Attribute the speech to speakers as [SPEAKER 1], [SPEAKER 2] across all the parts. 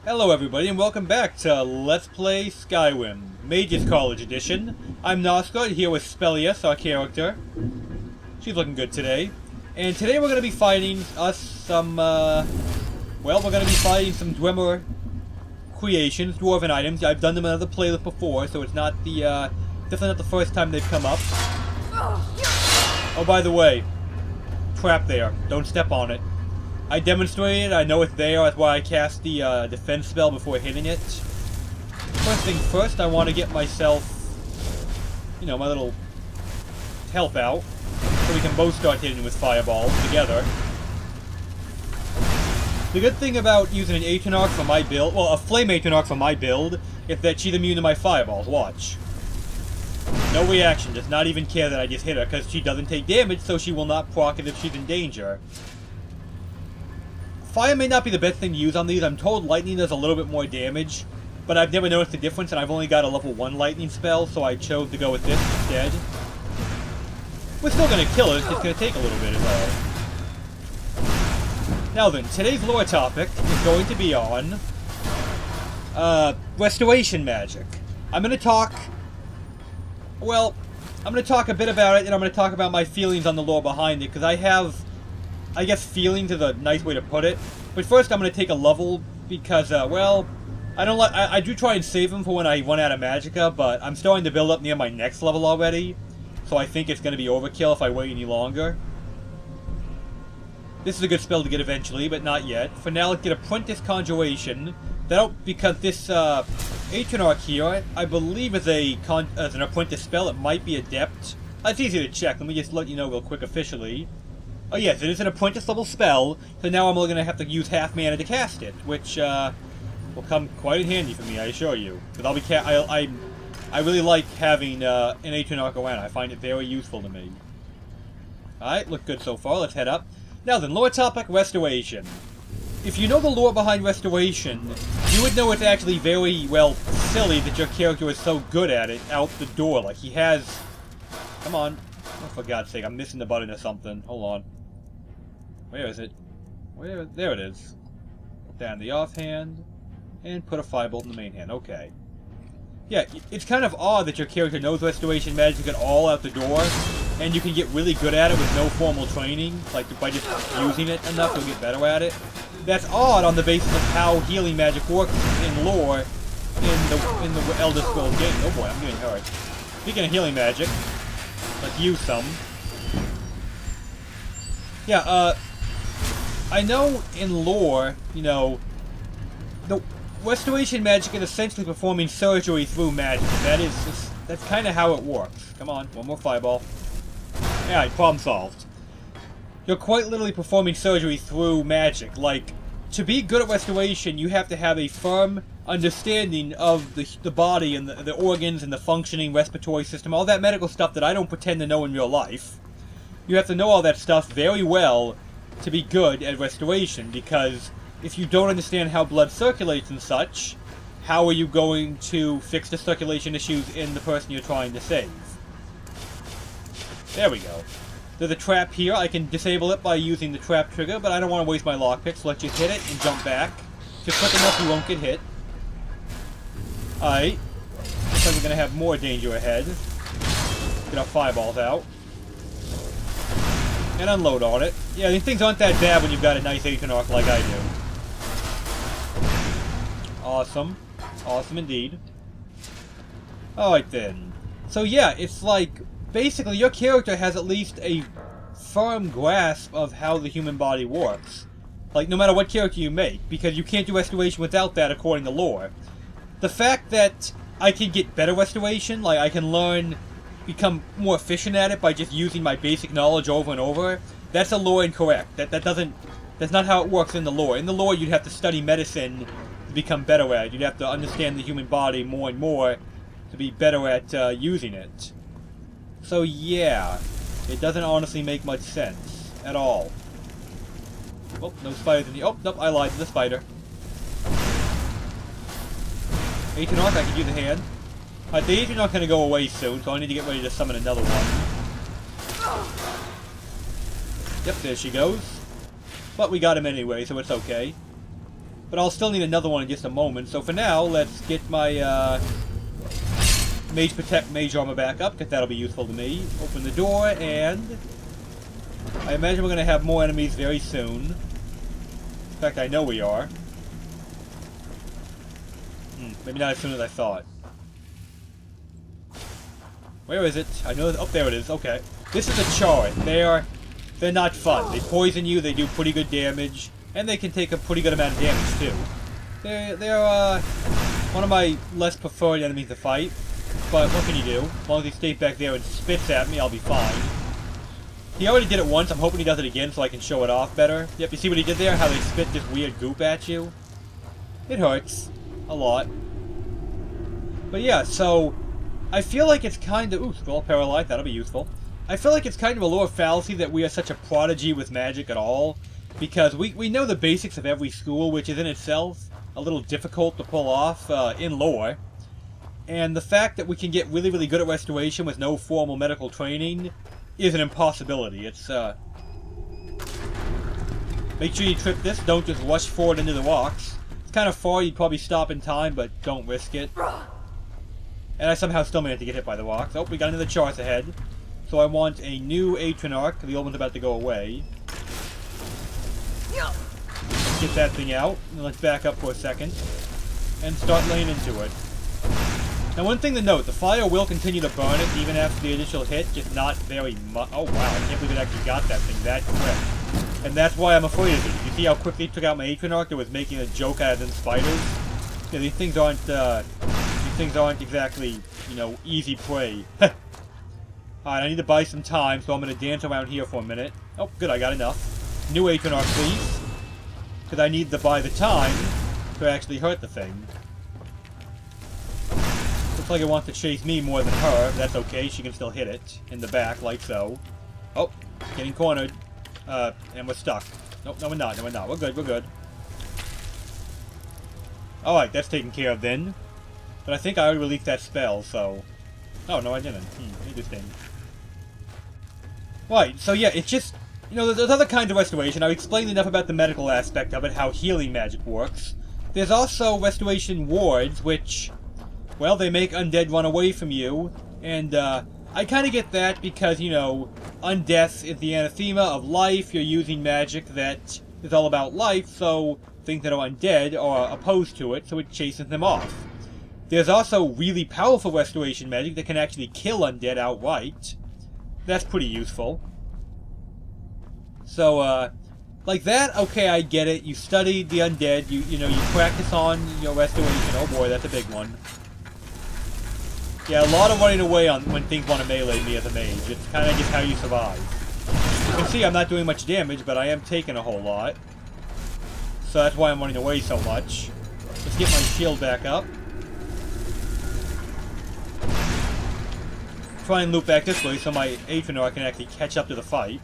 [SPEAKER 1] Hello everybody and welcome back to Let's Play Skyrim, Mages College Edition. I'm Nosgard here with Spelius, our character. She's looking good today. And today we're going to be fighting some Dwemer creations, dwarven items. I've done them in other playlists before, so it's not the, definitely not the first time they've come up. Oh, by the way, trap there. Don't step on it. I demonstrated, I know it's there, that's why I cast the defense spell before hitting it. First thing first, I want to get myself, you know, my little health out, so we can both start hitting with fireballs together. The good thing about using an Atronach for my build, well, a Flame Atronach for my build, is that she's immune to my fireballs, watch. No reaction, does not even care that I just hit her, because she doesn't take damage, so she will not proc it if she's in danger. Fire may not be the best thing to use on these. I'm told lightning does a little bit more damage, but I've never noticed the difference, and I've only got a level 1 lightning spell, so I chose to go with this instead. We're still going to kill it, it's just going to take a little bit as well. Now then, today's lore topic is going to be on restoration magic. I'm going to talk a bit about it, and I'm going to talk about my feelings on the lore behind it, because I guess feelings is a nice way to put it. But first I'm going to take a level because, I do try and save them for when I run out of magicka, but I'm starting to build up near my next level already. So I think it's going to be overkill if I wait any longer. This is a good spell to get eventually, but not yet. For now, let's get Apprentice Conjuration. Because this Atronach here, I believe is an Apprentice spell. It might be Adept. It's easy to check. Let me just let you know real quick officially. Oh yes, it is an apprentice level spell, so now I'm only going to have to use half mana to cast it, which will come quite in handy for me, I assure you. Because I really like having an Atronach around. I find it very useful to me. Alright, look good so far. Let's head up. Now then, lore topic, Restoration. If you know the lore behind Restoration, you would know it's actually very, well, silly that your character is so good at it out the door. Like, he has... Come on. Oh, for God's sake, I'm missing the button or something. Hold on. Where is it? There it is. Down the offhand, and put a firebolt in the main hand. Okay. Yeah, it's kind of odd that your character knows restoration magic at all out the door, and you can get really good at it with no formal training, like by just using it enough to get better at it. That's odd on the basis of how healing magic works in lore in the Elder Scrolls game. Oh boy, I'm getting hurt. Speaking of healing magic, let's use some. Yeah, I know in lore, you know, the restoration magic is essentially performing surgery through magic. That's kind of how it works. Come on, one more fireball. Alright, problem solved. You're quite literally performing surgery through magic. Like, to be good at restoration, you have to have a firm understanding of the body and the organs and the functioning respiratory system, all that medical stuff that I don't pretend to know in real life. You have to know all that stuff very well to be good at restoration, because if you don't understand how blood circulates and such, how are you going to fix the circulation issues in the person you're trying to save? There we go. There's a trap here. I can disable it by using the trap trigger, but I don't want to waste my lockpick, so let's just hit it and jump back. Just quick enough you won't get hit. Alright. Looks like we're going to have more danger ahead. Get our fireballs out. And unload on it. Yeah, these things aren't that bad when you've got a nice Atronach like I do. Awesome. Awesome indeed. Alright then. So yeah, it's like, basically your character has at least a firm grasp of how the human body works. Like, no matter what character you make, because you can't do restoration without that according to lore. The fact that I can get better restoration, like I can become more efficient at it by just using my basic knowledge over and over, that's a lore incorrect. That's not how it works in the lore. In the lore, you'd have to study medicine to become better at it. You'd have to understand the human body more and more to be better at using it. So yeah, it doesn't honestly make much sense at all. Oh, no spiders in the... Oh, nope, I lied to the spider. Atronach, I can use the hand. Alright, the Atronach going to go away soon, so I need to get ready to summon another one. Yep, there she goes. But we got him anyway, so it's okay. But I'll still need another one in just a moment. So for now, let's get my Mage Protect Mage Armor back up, because that'll be useful to me. Open the door, and I imagine we're going to have more enemies very soon. In fact, I know we are. Maybe not as soon as I thought. Where is it? I know. Oh, there it is. Okay. This is a Chaurus. They're not fun. They poison you. They do pretty good damage, and they can take a pretty good amount of damage too. They're one of my less preferred enemies to fight. But what can you do? As long as he stays back there and spits at me, I'll be fine. He already did it once. I'm hoping he does it again so I can show it off better. Yep. You see what he did there? How they spit this weird goop at you. It hurts a lot. But yeah, so I feel like it's kind of... Ooh, Scroll Paralyze, that'll be useful. I feel like it's kind of a lore fallacy that we are such a prodigy with magic at all. Because we know the basics of every school, which is in itself a little difficult to pull off in lore. And the fact that we can get really, really good at restoration with no formal medical training is an impossibility. It's, make sure you trip this, don't just rush forward into the rocks. It's kind of far, you'd probably stop in time, but don't risk it. And I somehow still managed to get hit by the rocks. Oh, we got another Chaurus ahead. So I want a new Atronarch. The old one's about to go away. Let's get that thing out. And let's back up for a second. And start laying into it. Now, one thing to note, the fire will continue to burn it even after the initial hit, just not very much. Oh, wow, I can't believe it actually got that thing that quick. And that's why I'm afraid of it. You see how quickly it took out my Atronarch that was making a joke out of them spiders? Yeah, these things aren't exactly, you know, easy prey. Alright, I need to buy some time, so I'm going to dance around here for a minute. Oh, good, I got enough. New Atronarch, please. Because I need to buy the time to actually hurt the thing. Looks like it wants to chase me more than her. That's okay, she can still hit it in the back, like so. Oh, getting cornered. And we're stuck. Nope, no we're not, no we're not. We're good, we're good. Alright, that's taken care of then. But I think I already released that spell, so... Oh, no I didn't. Interesting. Right, so yeah, it's just... You know, there's other kinds of restoration. I've explained enough about the medical aspect of it, how healing magic works. There's also restoration wards, which... Well, they make undead run away from you, and I kind of get that because, you know, undeath is the anathema of life. You're using magic that is all about life, so things that are undead are opposed to it, so it chases them off. There's also really powerful restoration magic that can actually kill undead outright. That's pretty useful. So, like that, okay, I get it. You studied the undead, you know, you practice on your restoration. Oh boy, that's a big one. Yeah, a lot of running away on when things want to melee me as a mage. It's kind of just how you survive. You can see I'm not doing much damage, but I am taking a whole lot. So that's why I'm running away so much. Let's get my shield back up. Try and loop back this way so my Atronarch can actually catch up to the fight.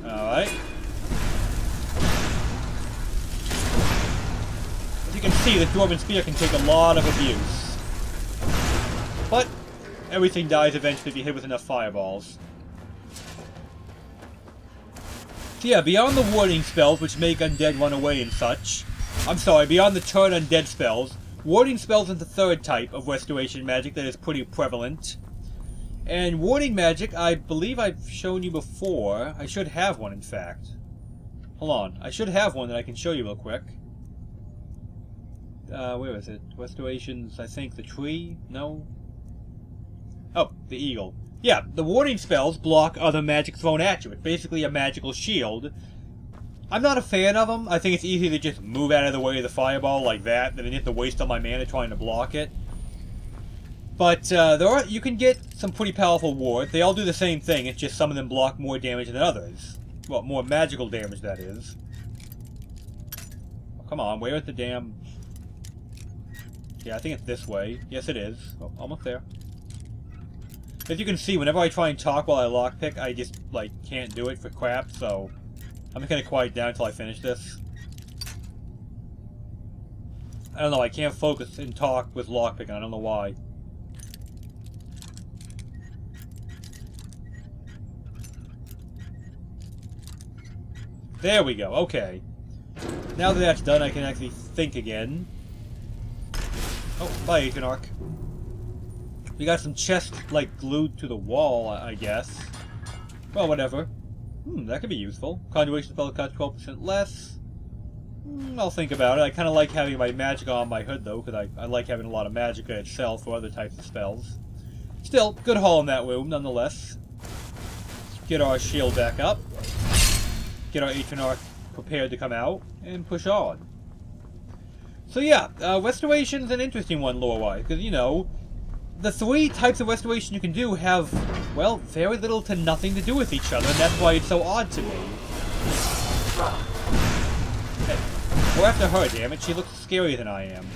[SPEAKER 1] Alright. As you can see, the Dwarven Spear can take a lot of abuse. But everything dies eventually if you hit with enough fireballs. So yeah, beyond the warding spells, which make undead run away and such... I'm sorry, beyond the turn undead spells, warding spells is the third type of restoration magic that is pretty prevalent. And warding magic, I believe I've shown you before. I should have one, in fact. Hold on. I should have one that I can show you real quick. Where is it? Restorations, I think, the tree? No? Oh, the eagle. Yeah, the warding spells block other magic thrown at you. It's basically a magical shield. I'm not a fan of them. I think it's easy to just move out of the way of the fireball like that, than you have to waste all my mana trying to block it. But you can get some pretty powerful wards. They all do the same thing, it's just some of them block more damage than others. Well, more magical damage, that is. Oh, come on, where is the damn... Yeah, I think it's this way. Yes, it is. Oh, almost there. As you can see, whenever I try and talk while I lockpick, I just, like, can't do it for crap, so... I'm just gonna quiet down until I finish this. I don't know, I can't focus and talk with lockpicking, I don't know why. There we go, okay. Now that that's done, I can actually think again. Oh, bye, Atronach. We got some chests, like, glued to the wall, I guess. Well, whatever. That could be useful. Conjuration spell cost 12% less. I'll think about it. I kind of like having my magicka on my hood, though, because I like having a lot of magicka itself for other types of spells. Still, good haul in that room, nonetheless. Get our shield back up. Get our Atronach prepared to come out, and push on. So yeah, Restoration's an interesting one lore-wise, because, you know, the three types of restoration you can do have, well, very little to nothing to do with each other, and that's why it's so odd to me. Hey, go after her, damn it. She looks scarier than I am.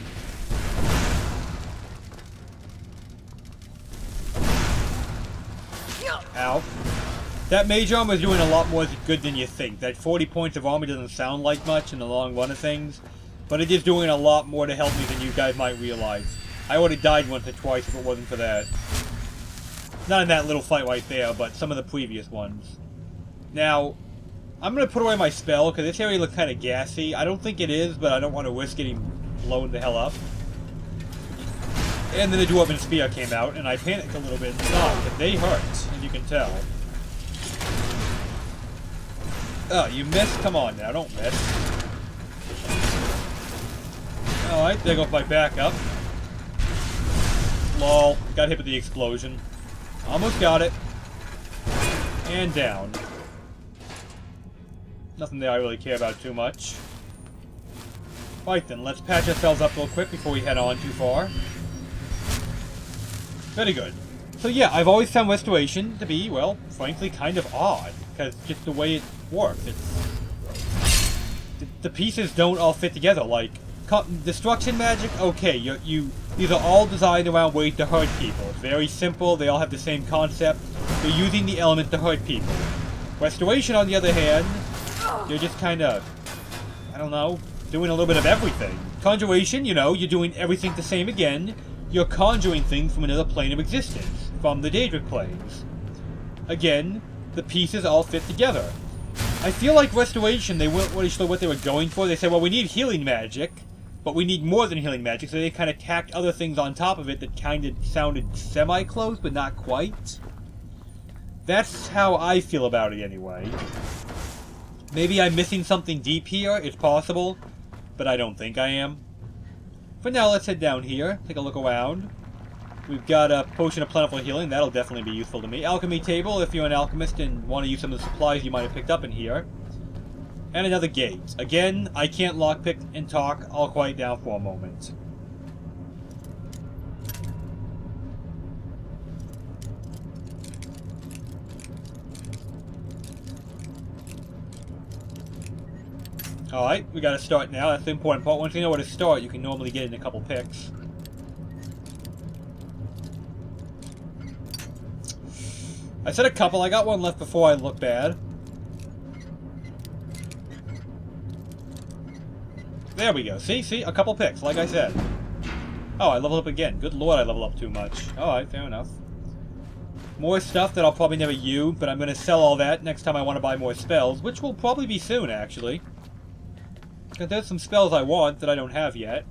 [SPEAKER 1] Ow. That mage armor is doing a lot more good than you think. That 40 points of armor doesn't sound like much in the long run of things, but it is doing a lot more to help me than you guys might realize. I would have died once or twice if it wasn't for that. Not in that little fight right there, but some of the previous ones. Now, I'm going to put away my spell, because this area looks kind of gassy. I don't think it is, but I don't want to risk getting blown the hell up. And then the Dwarven Spear came out, and I panicked a little bit inside, but they hurt, as you can tell. Oh, you missed? Come on now, don't miss. Alright, there goes my backup. Lol, got hit with the explosion. Almost got it. And down. Nothing there I really care about too much. Right then, let's patch ourselves up real quick before we head on too far. Very good. So yeah, I've always found Restoration to be, well, frankly, kind of odd. Because just the way it works. The pieces don't all fit together. Like, destruction magic, okay, these are all designed around ways to hurt people. It's very simple, they all have the same concept. They're using the element to hurt people. Restoration, on the other hand, you're just kind of, I don't know, doing a little bit of everything. Conjuration, you know, you're doing everything the same again. You're conjuring things from another plane of existence, from the Daedric planes. Again, the pieces all fit together. I feel like Restoration, they weren't really sure what they were going for. They said, well, we need healing magic, but we need more than healing magic, so they kind of tacked other things on top of it that kind of sounded semi-close, but not quite. That's how I feel about it anyway. Maybe I'm missing something deep here, it's possible, but I don't think I am. For now, let's head down here, take a look around. We've got a Potion of Plentiful Healing, that'll definitely be useful to me. Alchemy table, if you're an alchemist and want to use some of the supplies you might have picked up in here. And another gate. Again, I can't lockpick and talk, I'll quiet down for a moment. Alright, we gotta start now, that's the important part. Once you know where to start, you can normally get in a couple picks. I said a couple, I got one left before I look bad. There we go, see, a couple picks, like I said. Oh, I leveled up again. Good lord, I level up too much. Alright, fair enough. More stuff that I'll probably never use, but I'm gonna sell all that next time I want to buy more spells, which will probably be soon, actually. Because there's some spells I want that I don't have yet.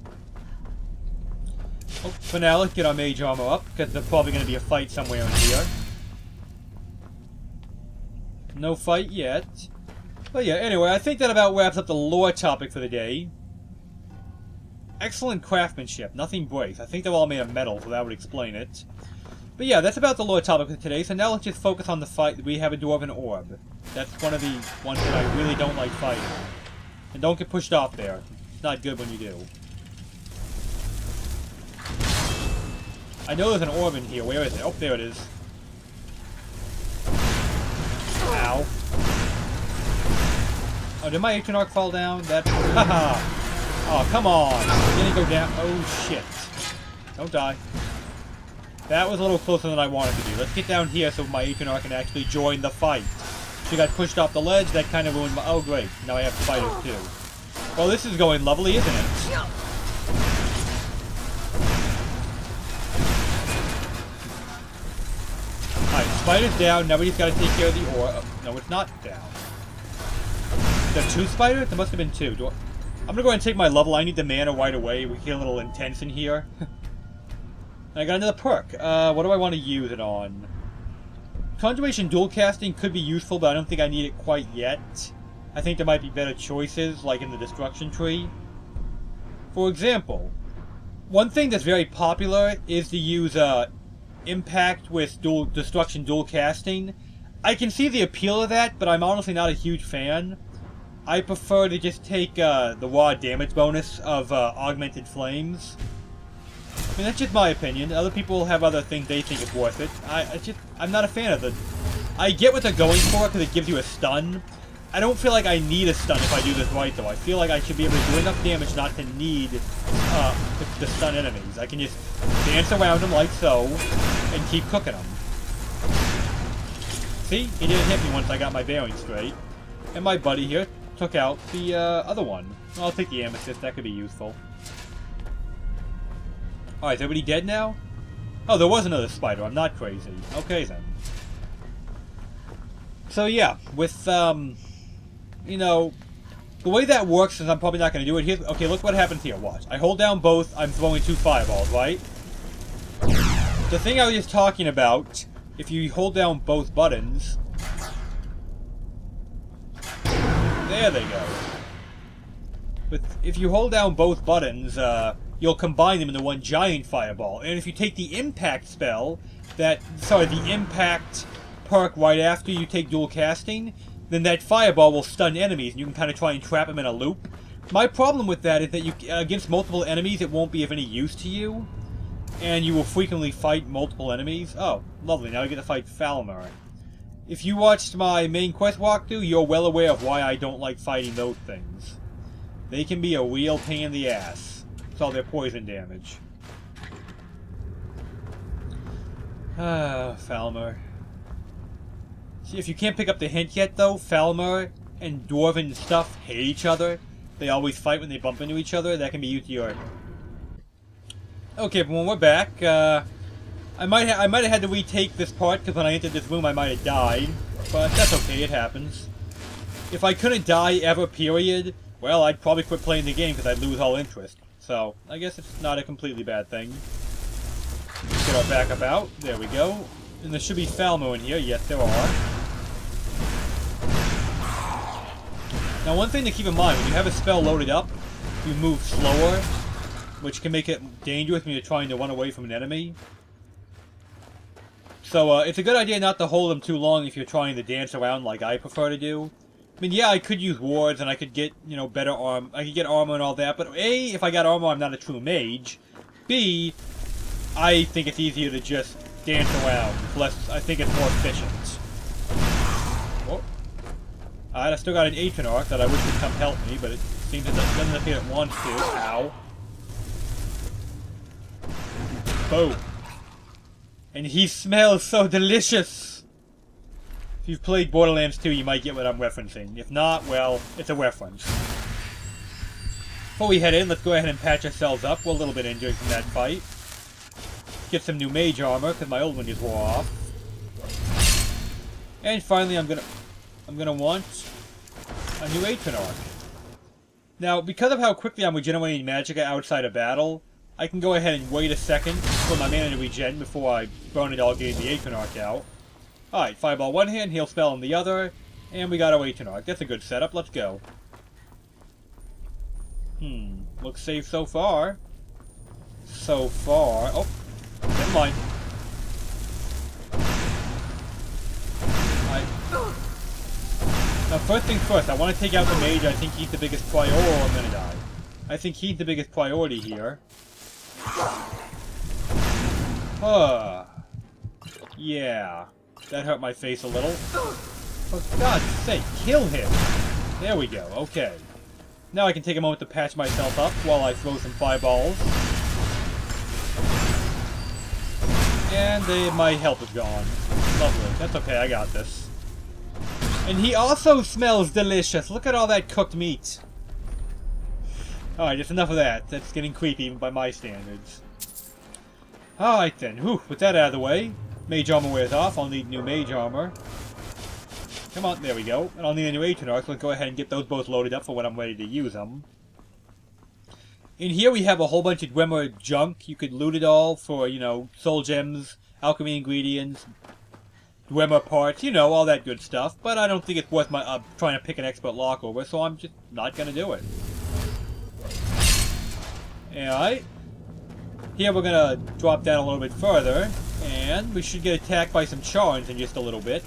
[SPEAKER 1] Oh, for now, let's get our mage armor up, because there's probably going to be a fight somewhere in here. No fight yet. But yeah, anyway, I think that about wraps up the lore topic for the day. Excellent craftsmanship, nothing breaks. I think they're all made of metal, so that would explain it. But yeah, that's about the lore topic for today, so now let's just focus on the fight that we have a Dwarven Orb. That's one of the ones that I really don't like fighting. And don't get pushed off there. It's not good when you do. I know there's an orb in here. Where is it? Oh, there it is. Ow. Oh, did my Atronach fall down? That... Haha! Oh, come on! Didn't go down. Oh, shit. Don't die. That was a little closer than I wanted to be. Let's get down here so my Atronach can actually join the fight. She got pushed off the ledge, that kind of ruined my... Oh, great. Now I have spiders, too. Well, this is going lovely, isn't it? Alright, spider's down. Now we just gotta take care of the ore. Oh, no, it's not down. Is there two spiders? There must have been two. I'm gonna go ahead and take my level. I need the mana right away. We get a little intense in here. I got another perk. What do I want to use it on? Conjuration dual casting could be useful, but I don't think I need it quite yet. I think there might be better choices, like in the destruction tree. For example, one thing that's very popular is to use impact with destruction dual casting. I can see the appeal of that, but I'm honestly not a huge fan. I prefer to just take the raw damage bonus of augmented flames. I mean, that's just my opinion. Other people have other things they think is worth it. I'm not a fan of it. I get what they're going for because it gives you a stun. I don't feel like I need a stun if I do this right, though. I feel like I should be able to do enough damage not to need to stun enemies. I can just dance around them like so and keep cooking them. See? He didn't hit me once I got my bearings straight. And my buddy here took out the other one. I'll take the amethyst. That could be useful. Alright, is everybody dead now? Oh, there was another spider. I'm not crazy. Okay, then. So, yeah. With, you know, the way that works is I'm probably not going to do it here. Okay, look what happens here. Watch. I hold down both. I'm throwing 2 fireballs, right? The thing I was just talking about, if you hold down both buttons... There they go. But if you hold down both buttons, you'll combine them into one giant fireball. And if you take the impact spell, the impact perk right after you take dual casting, then that fireball will stun enemies, and you can kind of try and trap them in a loop. My problem with that is that you, against multiple enemies, it won't be of any use to you, and you will frequently fight multiple enemies. Oh, lovely, now I get to fight Falmer. If you watched my main quest walkthrough, you're well aware of why I don't like fighting those things. They can be a real pain in the ass. It's all their poison damage. Ah, Falmer. See, if you can't pick up the hint yet, though, Falmer and Dwarven stuff hate each other. They always fight when they bump into each other. That can be used to your... Okay, but when we're back, I might have had to retake this part, because when I entered this room I might have died. But that's okay, it happens. If I couldn't die ever, period, well, I'd probably quit playing the game because I'd lose all interest. So, I guess it's not a completely bad thing. Get our backup out. There we go. And there should be Falmer in here. Yes, there are. Now, one thing to keep in mind, when you have a spell loaded up, you move slower, which can make it dangerous when you're trying to run away from an enemy. So, it's a good idea not to hold them too long if you're trying to dance around like I prefer to do. I mean, yeah, I could use wards and I could get, you know, better armor. I could get armor and all that, but A, if I got armor, I'm not a true mage. B, I think it's easier to just dance around. I think it's more efficient. Oh. Alright, I still got an Atronach that I wish would come help me, but it seems it doesn't appear it wants to. Ow. Boom. And he smells so delicious! If you've played Borderlands 2, you might get what I'm referencing. If not, well, it's a reference. Before we head in, let's go ahead and patch ourselves up. We're a little bit injured from that fight. Get some new mage armor, because my old one just wore off. And finally, I'm gonna want a new Atronach. Now, because of how quickly I'm regenerating magicka outside of battle, I can go ahead and wait a second for my mana to regen before I burn it all getting the Atronach out. Alright, Fireball one hand, Heal Spell in the other, and we got our Atronach. That's a good setup, let's go. Looks safe so far. So far... Oh, never mind. Now, first things first, I want to take out the mage. I think he's the biggest priority. Oh, I'm gonna die. I think he's the biggest priority here. Yeah. That hurt my face a little. For God's sake, kill him! There we go, okay. Now I can take a moment to patch myself up while I throw some fireballs. And my health is gone. Lovely. That's okay, I got this. And he also smells delicious. Look at all that cooked meat. Alright, just enough of that. That's getting creepy even by my standards. Alright then. Whew, with that out of the way. Mage armor wears off. I'll need new mage armor. Come on, there we go. And I'll need a new Atronach, so let's go ahead and get those both loaded up for when I'm ready to use them. In here we have a whole bunch of Dwemer junk. You could loot it all for, you know, soul gems, alchemy ingredients, Dwemer parts, you know, all that good stuff. But I don't think it's worth my trying to pick an expert lock over, so I'm just not going to do it. Alright. Here we're going to drop down a little bit further, and we should get attacked by some Chaurus in just a little bit.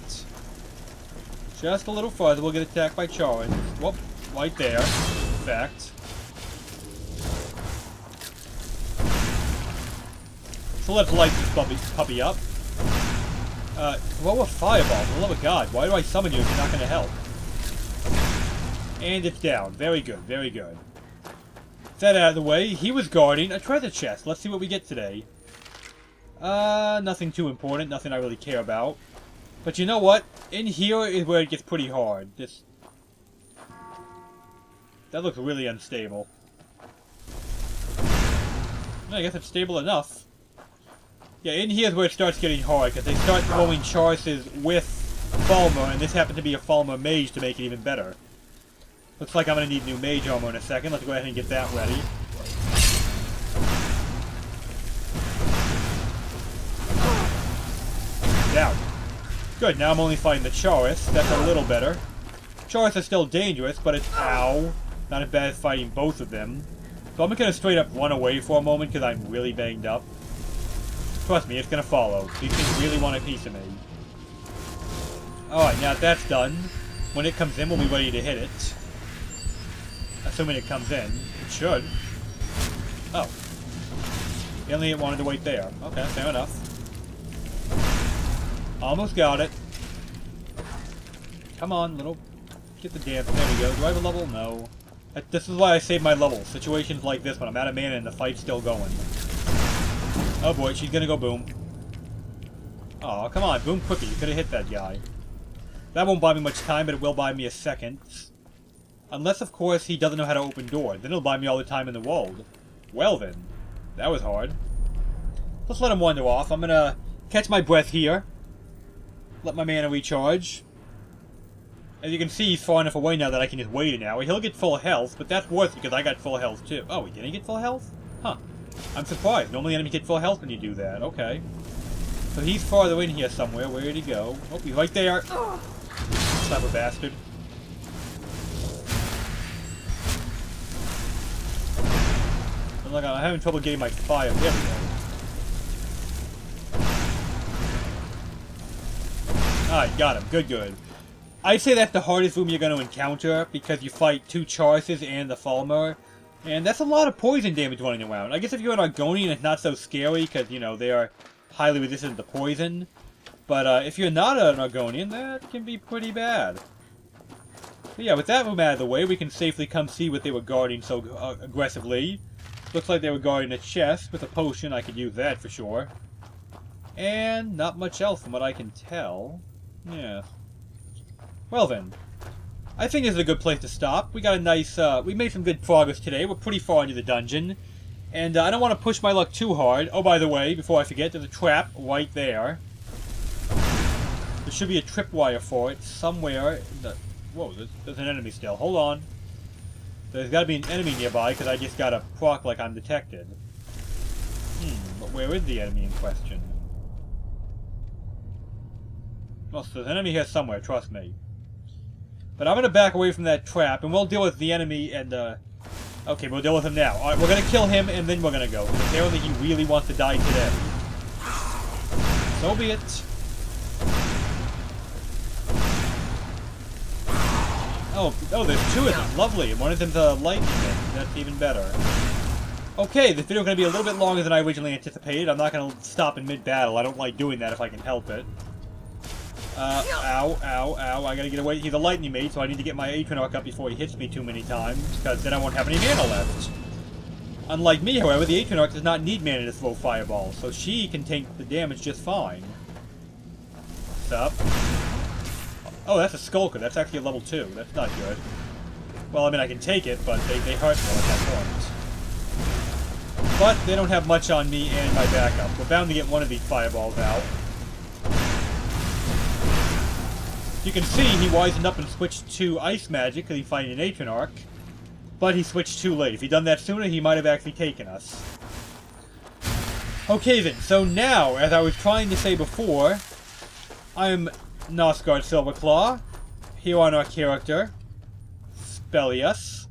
[SPEAKER 1] Just a little further, we'll get attacked by Chaurus. Whoop, right there, in fact. So let's light this puppy up. Throw a fireball, for the love of God. Why do I summon you if you're not going to help? And it's down. Very good, very good. That out of the way, he was guarding a treasure chest. Let's see what we get today. Nothing too important, nothing I really care about. But you know what? In here is where it gets pretty hard. That looks really unstable. I guess it's stable enough. Yeah, in here is where it starts getting hard, because they start throwing Chauruses with Falmer, and this happened to be a Falmer mage to make it even better. Looks like I'm going to need new mage armor in a second. Let's go ahead and get that ready. Down. Good, now I'm only fighting the Chaurus. That's a little better. Chaurus are still dangerous, but it's, ow, not as bad as fighting both of them. So I'm going to straight up run away for a moment, because I'm really banged up. Trust me, it's going to follow. These things really want a piece of me. Alright, now that that's done, when it comes in, we'll be ready to hit it. Assuming it comes in. It should. Oh. Only it wanted to wait there. Okay, fair enough. Almost got it. Come on, little... Get the damn... There we go. Do I have a level? No. This is why I save my levels. Situations like this when I'm out of mana and the fight's still going. Oh boy, she's gonna go boom. Oh, come on, boom quickly. You could have hit that guy. That won't buy me much time, but it will buy me a second. Unless, of course, he doesn't know how to open doors. Then it'll buy me all the time in the world. Well then. That was hard. Let's let him wander off. I'm gonna catch my breath here. Let my mana recharge. As you can see, he's far enough away now that I can just wait an hour. He'll get full health, but that's worth it because I got full health too. Oh, he didn't get full health? Huh. I'm surprised. Normally enemies get full health when you do that. Okay. So he's farther in here somewhere. Where did he go? Oh, he's right there. Clever bastard. Look, I'm having trouble getting my fire. There we go. Alright, got him. Good, good. I'd say that's the hardest room you're going to encounter, because you fight two Chauruses and the Falmer. And that's a lot of poison damage running around. I guess if you're an Argonian, it's not so scary, because, you know, they are highly resistant to poison. But if you're not an Argonian, that can be pretty bad. But yeah, with that room out of the way, we can safely come see what they were guarding so aggressively. Looks like they were guarding a chest with a potion. I could use that for sure. And not much else from what I can tell. Yeah. Well then. I think this is a good place to stop. We got a nice, we made some good progress today. We're pretty far into the dungeon. And I don't want to push my luck too hard. Oh, by the way, before I forget, there's a trap right there. There should be a tripwire for it somewhere. In the... Whoa, there's an enemy still. Hold on. There's got to be an enemy nearby, because I just got a proc like I'm detected. But where is the enemy in question? Well, so there's an enemy here somewhere, trust me. But I'm going to back away from that trap, and we'll deal with the enemy and, okay, we'll deal with him now. Alright, we're going to kill him, and then we're going to go. Because apparently he really wants to die today. So be it. Oh, there's two of them. Lovely. And one of them's a lightning hit. That's even better. Okay, this video is going to be a little bit longer than I originally anticipated. I'm not going to stop in mid-battle. I don't like doing that if I can help it. Ow, ow, ow. I gotta get away. He's a lightning mage, so I need to get my Atronach up before he hits me too many times, because then I won't have any mana left. Unlike me, however, the Atronach does not need mana to throw fireballs, so she can take the damage just fine. What's up? Oh, that's a Skulker. That's actually a level 2. That's not good. Well, I mean, I can take it, but they hurt more at that point. But they don't have much on me and my backup. We're bound to get one of these fireballs out. You can see he wisened up and switched to Ice Magic because he's fighting an Atronach. But he switched too late. If he'd done that sooner, he might have actually taken us. Okay then, so now, as I was trying to say before, I'm Nosgard Silverclaw, here on our character, Spelius,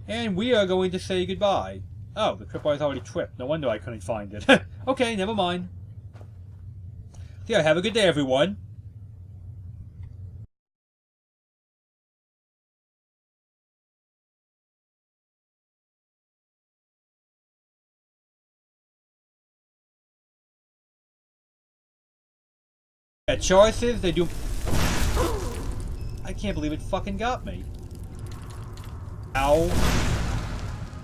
[SPEAKER 1] and we are going to say goodbye. Oh, the tripwire's already tripped. No wonder I couldn't find it. Okay, never mind. So yeah, have a good day, everyone. At Chaurus's, they do... I can't believe it fucking got me. Ow.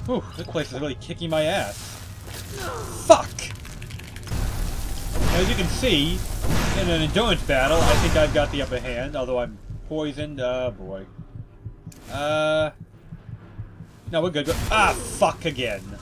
[SPEAKER 1] Whew, this place is really kicking my ass. Fuck! As you can see, in an endurance battle, I think I've got the upper hand, although I'm poisoned. Oh boy. No, we're good. Ah, fuck again.